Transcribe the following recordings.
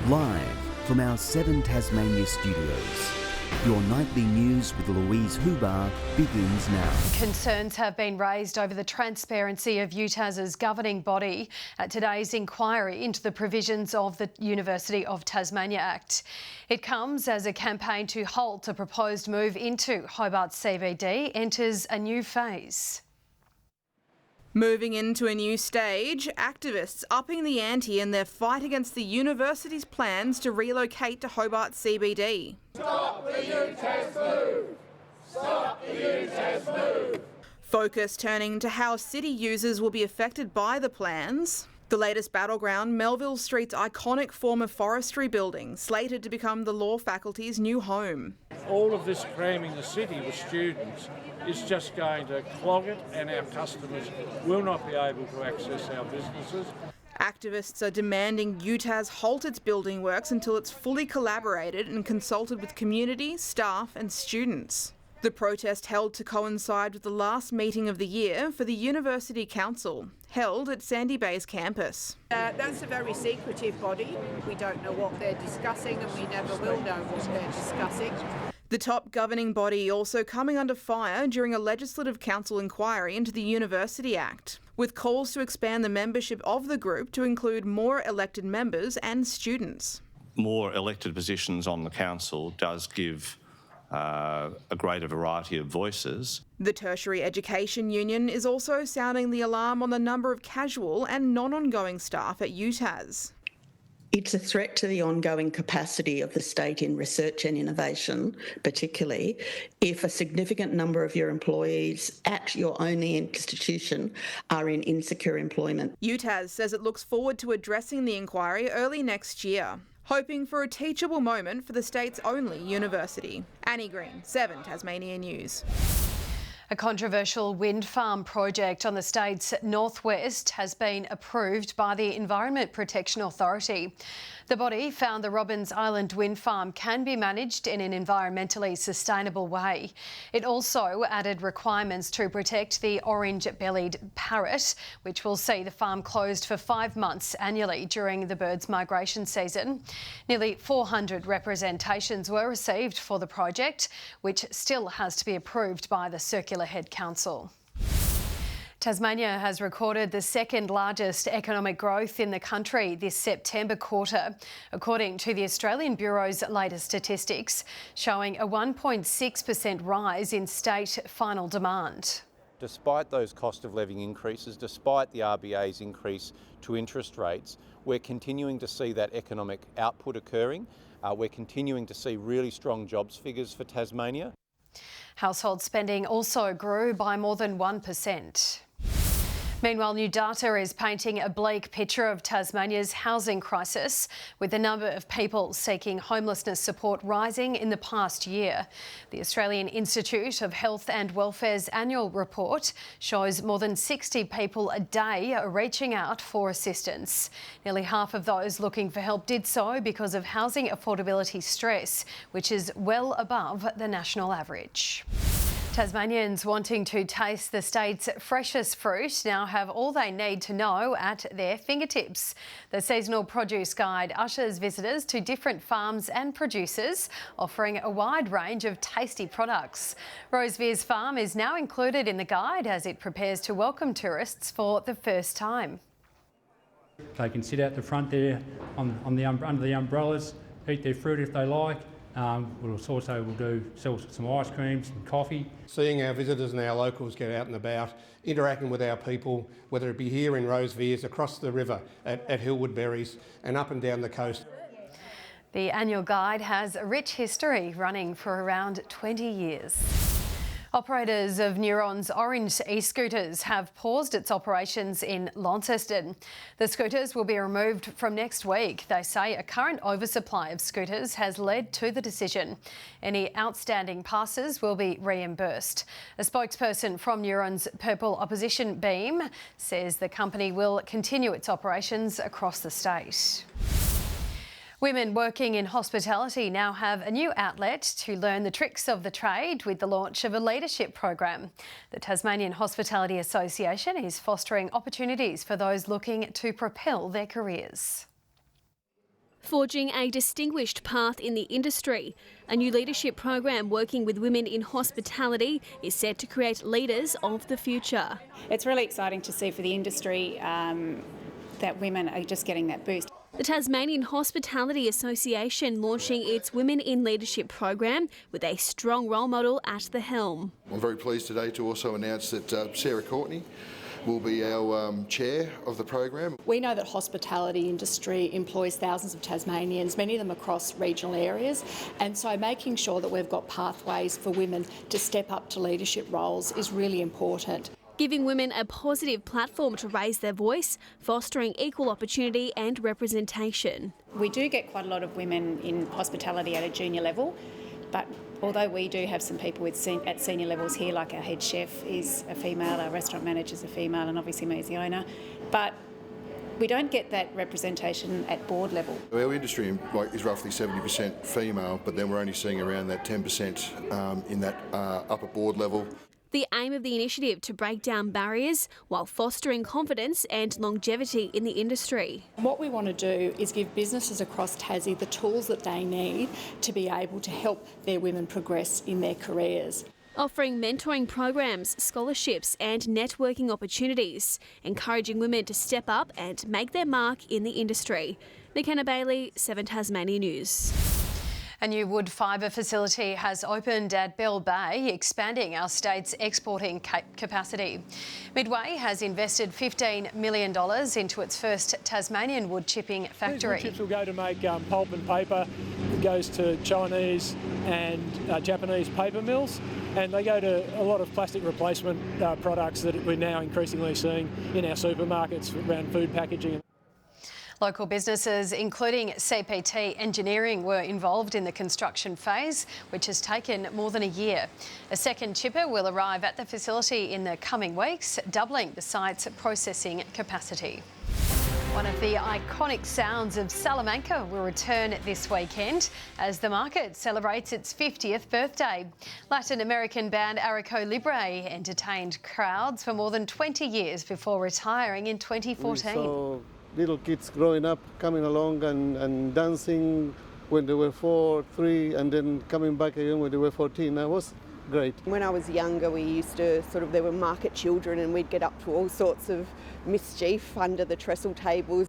Live from our 7 Tasmania studios, your nightly news with Louise Hubar begins now. Concerns have been raised over the transparency of UTAS's governing body at today's inquiry into the provisions of the University of Tasmania Act. It comes as a campaign to halt a proposed move into Hobart CBD enters a new phase. Moving into a new stage, activists upping the ante in their fight against the university's plans to relocate to Hobart CBD. Stop the UTAS move! Stop the UTAS move! Focus turning to how city users will be affected by the plans. The latest battleground, Melville Street's iconic former forestry building, slated to become the law faculty's new home. All of this cramming the city with students is just going to clog it, and our customers will not be able to access our businesses. Activists are demanding UTAS halt its building works until it's fully collaborated and consulted with community, staff and students. The protest held to coincide with the last meeting of the year for the University Council, held at Sandy Bay's campus. That's a very secretive body. We don't know what they're discussing and we never will know what they're discussing. The top governing body also coming under fire during a Legislative Council inquiry into the University Act, with calls to expand the membership of the group to include more elected members and students. More elected positions on the council does give a greater variety of voices. The Tertiary Education Union is also sounding the alarm on the number of casual and non-ongoing staff at UTAS. It's a threat to the ongoing capacity of the state in research and innovation, particularly if a significant number of your employees at your only institution are in insecure employment. UTAS says it looks forward to addressing the inquiry early next year, hoping for a teachable moment for the state's only university. Annie Green, 7 Tasmania News. A controversial wind farm project on the state's northwest has been approved by the Environment Protection Authority. The body found the Robbins Island wind farm can be managed in an environmentally sustainable way. It also added requirements to protect the orange-bellied parrot, which will see the farm closed for 5 months annually during the bird's migration season. Nearly 400 representations were received for the project, which still has to be approved by the Circular Head Council. Tasmania has recorded the second largest economic growth in the country this September quarter, according to the Australian Bureau's latest statistics, showing a 1.6% rise in state final demand. Despite those cost of living increases, despite the RBA's increase to interest rates, we're continuing to see that economic output occurring. We're continuing to see really strong jobs figures for Tasmania. Household spending also grew by more than 1%. Meanwhile, new data is painting a bleak picture of Tasmania's housing crisis, with the number of people seeking homelessness support rising in the past year. The Australian Institute of Health and Welfare's annual report shows more than 60 people a day are reaching out for assistance. Nearly half of those looking for help did so because of housing affordability stress, which is well above the national average. Tasmanians wanting to taste the state's freshest fruit now have all they need to know at their fingertips. The seasonal produce guide ushers visitors to different farms and producers, offering a wide range of tasty products. ROSEVEARS farm is now included in the guide as it prepares to welcome tourists for the first time. They can sit out the front there under the umbrellas, eat their fruit if they like. We'll sell some ice creams and coffee. Seeing our visitors and our locals get out and about, interacting with our people, whether it be here in ROSEVEARS, across the river at Hillwood Berries and up and down the coast. The annual guide has a rich history running for around 20 years. Operators of Neuron's orange e-scooters have paused its operations in Launceston. The scooters will be removed from next week. They say a current oversupply of scooters has led to the decision. Any outstanding passes will be reimbursed. A spokesperson from Neuron's Purple Opposition Beam says the company will continue its operations across the state. Women working in hospitality now have a new outlet to learn the tricks of the trade with the launch of a leadership program. The Tasmanian Hospitality Association is fostering opportunities for those looking to propel their careers. forging a distinguished path in the industry. A new leadership program working with women in hospitality is set to create leaders of the future. It's really exciting to see for the industry that women are just getting that boost. The Tasmanian Hospitality Association launching its Women in Leadership program with a strong role model at the helm. I'm very pleased today to also announce that Sarah Courtney will be our chair of the program. We know that hospitality industry employs thousands of Tasmanians, many of them across regional areas, and so making sure that we've got pathways for women to step up to leadership roles is really important. Giving women a positive platform to raise their voice, fostering equal opportunity and representation. We do get quite a lot of women in hospitality at a junior level, but although we do have some people at senior levels here, like our head chef is a female, our restaurant manager is a female, and obviously me as the owner, but we don't get that representation at board level. Our industry is roughly 70% female, but then we're only seeing around that 10% in that upper board level. The aim of the initiative to break down barriers while fostering confidence and longevity in the industry. What we want to do is give businesses across Tassie the tools that they need to be able to help their women progress in their careers. Offering mentoring programs, scholarships and networking opportunities, encouraging women to step up and make their mark in the industry. McKenna, BAILY, 7 Tasmania News. A new wood fibre facility has opened at Bell Bay, expanding our state's exporting capacity. Midway has invested $15 million into its first Tasmanian wood chipping factory. These wood chips will go to make pulp and paper. It goes to Chinese and Japanese paper mills, and they go to a lot of plastic replacement products that we're now increasingly seeing in our supermarkets around food packaging. Local businesses, including CPT Engineering, were involved in the construction phase, which has taken more than a year. A second chipper will arrive at the facility in the coming weeks, doubling the site's processing capacity. One of the iconic sounds of Salamanca will return this weekend as the market celebrates its 50th birthday. Latin American band Arico Libre entertained crowds for more than 20 years before retiring in 2014. Little kids growing up, coming along and dancing when they were 4, 3, and then coming back again when they were 14. That was great. When I was younger, we used to there were market children and we'd get up to all sorts of mischief under the trestle tables.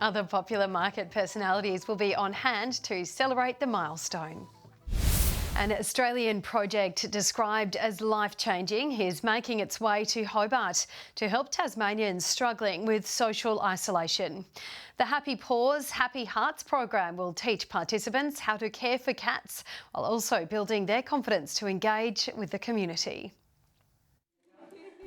Other popular market personalities will be on hand to celebrate the milestone. An Australian project described as life-changing is making its way to Hobart to help Tasmanians struggling with social isolation. The Happy Paws, Happy Hearts program will teach participants how to care for cats while also building their confidence to engage with the community.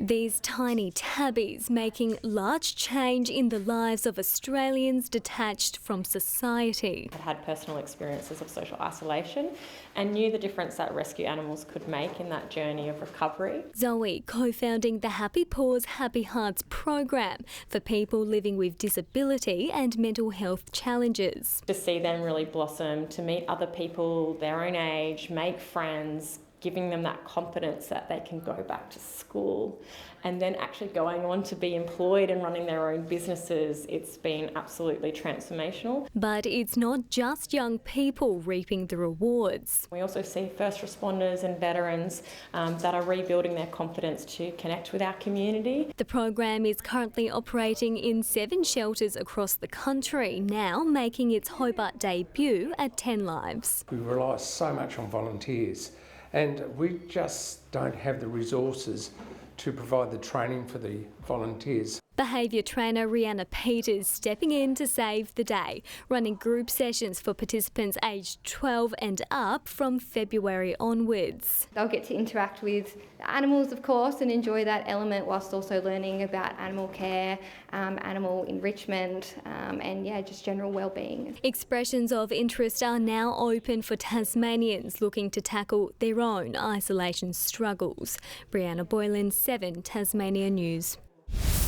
These tiny tabbies making large change in the lives of Australians detached from society. I had personal experiences of social isolation and knew the difference that rescue animals could make in that journey of recovery. Zoe co-founding the Happy Paws, Happy Hearts program for people living with disability and mental health challenges. To see them really blossom, to meet other people their own age, make friends, giving them that confidence that they can go back to school and then actually going on to be employed and running their own businesses. It's been absolutely transformational. But it's not just young people reaping the rewards. We also see first responders and veterans that are rebuilding their confidence to connect with our community. The program is currently operating in 7 shelters across the country, now making its Hobart debut at 10 Lives. We rely so much on volunteers, and we just don't have the resources to provide the training for the volunteers. Behaviour trainer RHIANNA Peters stepping in to save the day, running group sessions for participants aged 12 and up from February onwards. They'll get to interact with animals, of course, and enjoy that element whilst also learning about animal care, animal enrichment, and just general wellbeing. Expressions of interest are now open for Tasmanians looking to tackle their own isolation struggles. Brianna BOYLEN, 7 Tasmania News.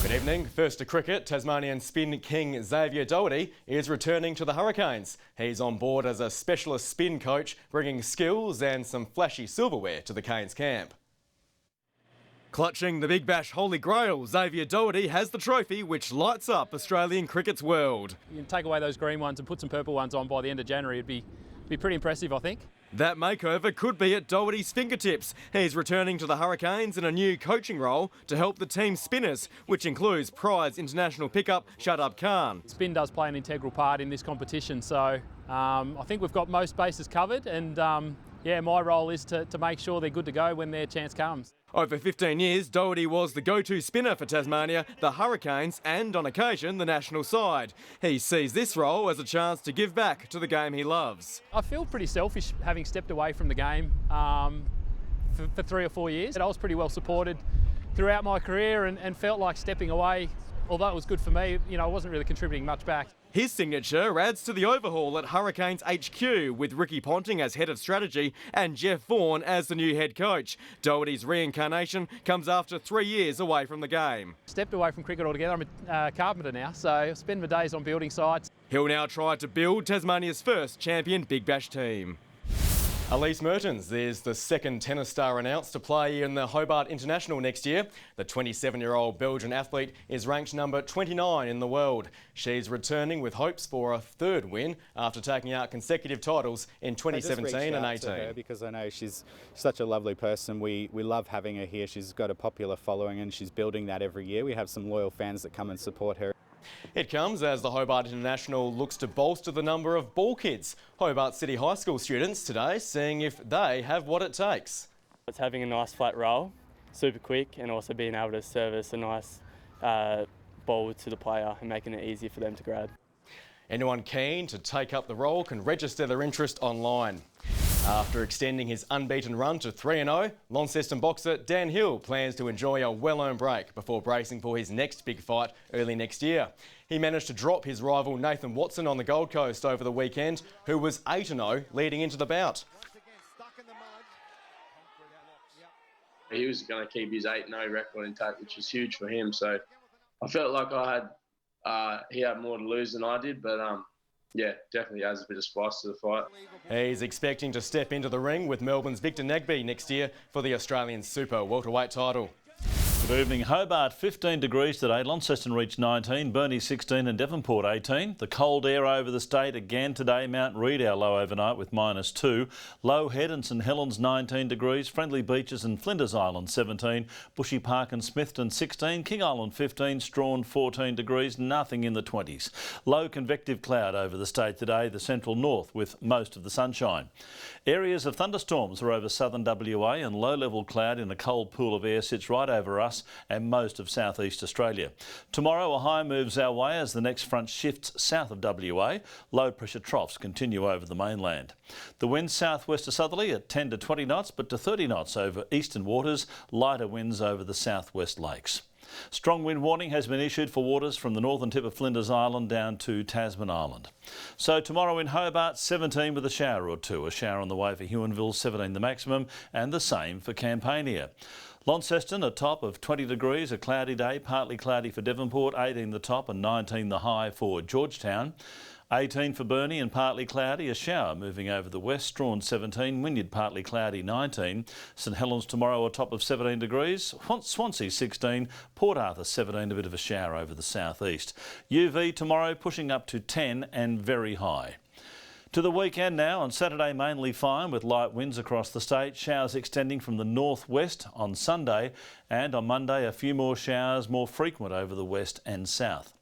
Good evening. First to cricket, Tasmanian spin king Xavier Doherty is returning to the Hurricanes. He's on board as a specialist spin coach, bringing skills and some flashy silverware to the Canes camp. Clutching the Big Bash Holy Grail, Xavier Doherty has the trophy which lights up Australian cricket's world. You can take away those green ones and put some purple ones on by the end of January. It'd be pretty impressive, I think. That makeover could be at Doherty's fingertips. He's returning to the Hurricanes in a new coaching role to help the team's spinners, which includes prize international pickup Shadab Khan. Spin does play an integral part in this competition, so I think we've got most bases covered, and yeah, my role is to make sure they're good to go when their chance comes. Over 15 years, Doherty was the go-to spinner for Tasmania, the Hurricanes and, on occasion, the national side. He sees this role as a chance to give back to the game he loves. I feel pretty selfish having stepped away from the game for 3 or 4 years. I was pretty well supported throughout my career and felt like stepping away, although it was good for me, you know, I wasn't really contributing much back. His signature adds to the overhaul at Hurricanes HQ, with Ricky Ponting as head of strategy and Jeff Vaughan as the new head coach. Doherty's reincarnation comes after 3 years away from the game. Stepped away from cricket altogether. I'm a carpenter now, so I spend my days on building sites. He'll now try to build Tasmania's first champion Big Bash team. Elise Mertens is the second tennis star announced to play in the Hobart International next year. The 27-year-old Belgian athlete is ranked number 29 in the world. She's returning with hopes for a third win after taking out consecutive titles in 2017 and 18. Because I know she's such a lovely person. We love having her here. She's got a popular following and she's building that every year. We have some loyal fans that come and support her. It comes as the Hobart International looks to bolster the number of ball kids. Hobart City High School students today seeing if they have what it takes. It's having a nice flat roll, super quick, and also being able to service a nice ball to the player and making it easier for them to grab. Anyone keen to take up the role can register their interest online. After extending his unbeaten run to 3-0, Launceston boxer Dan Hill plans to enjoy a well-earned break before bracing for his next big fight early next year. He managed to drop his rival Nathan Watson on the Gold Coast over the weekend, who was 8-0 leading into the bout. He was going to keep his 8-0 record intact, which is huge for him. So I felt like he had more to lose than I did, but yeah, definitely adds a bit of spice to the fight. He's expecting to step into the ring with Melbourne's Victor Nagby next year for the Australian Super welterweight title. Good evening. Hobart 15 degrees today. Launceston reached 19, Burnie 16 and Devonport 18. The cold air over the state again today. Mount Reid our low overnight with -2. Low Head and St Helens 19 degrees. Friendly Beaches and Flinders Island 17. Bushy Park and Smithton 16. King Island 15. Strawn 14 degrees. Nothing in the 20s. Low convective cloud over the state today. The central north with most of the sunshine. Areas of thunderstorms are over southern WA and low level cloud in a cold pool of air sits right over us and most of southeast Australia. Tomorrow a high moves our way as the next front shifts south of WA. Low pressure troughs continue over the mainland. The wind southwest to southerly at 10 to 20 knots but to 30 knots over eastern waters. Lighter winds over the southwest lakes. Strong wind warning has been issued for waters from the northern tip of Flinders Island down to Tasman Island. So tomorrow in Hobart 17 with a shower or two. A shower on the way for Huonville, 17 the maximum, and the same for Campania. Launceston a top of 20 degrees, a cloudy day, partly cloudy for Devonport, 18 the top and 19 the high for Georgetown. 18 for Burnie and partly cloudy, a shower moving over the west. Strawn 17, Wynyard partly cloudy 19. St Helens tomorrow a top of 17 degrees. Swansea 16, Port Arthur 17, a bit of a shower over the southeast. UV tomorrow pushing up to 10 and very high. To the weekend now. On Saturday mainly fine with light winds across the state. Showers extending from the northwest on Sunday, and on Monday a few more showers, more frequent over the west and south.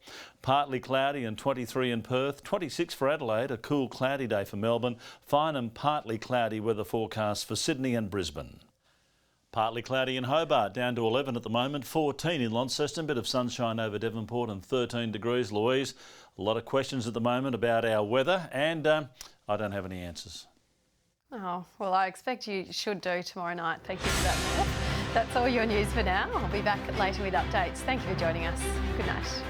Partly cloudy and 23 in Perth, 26 for Adelaide, a cool cloudy day for Melbourne, fine and partly cloudy weather forecast for Sydney and Brisbane. Partly cloudy in Hobart, down to 11 at the moment, 14 in Launceston, bit of sunshine over Devonport and 13 degrees Louise. A lot of questions at the moment about our weather and I don't have any answers. Oh, well, I expect you should do tomorrow night. Thank you for that, Matt. That's all your news for now. I'll be back later with updates. Thank you for joining us. Good night.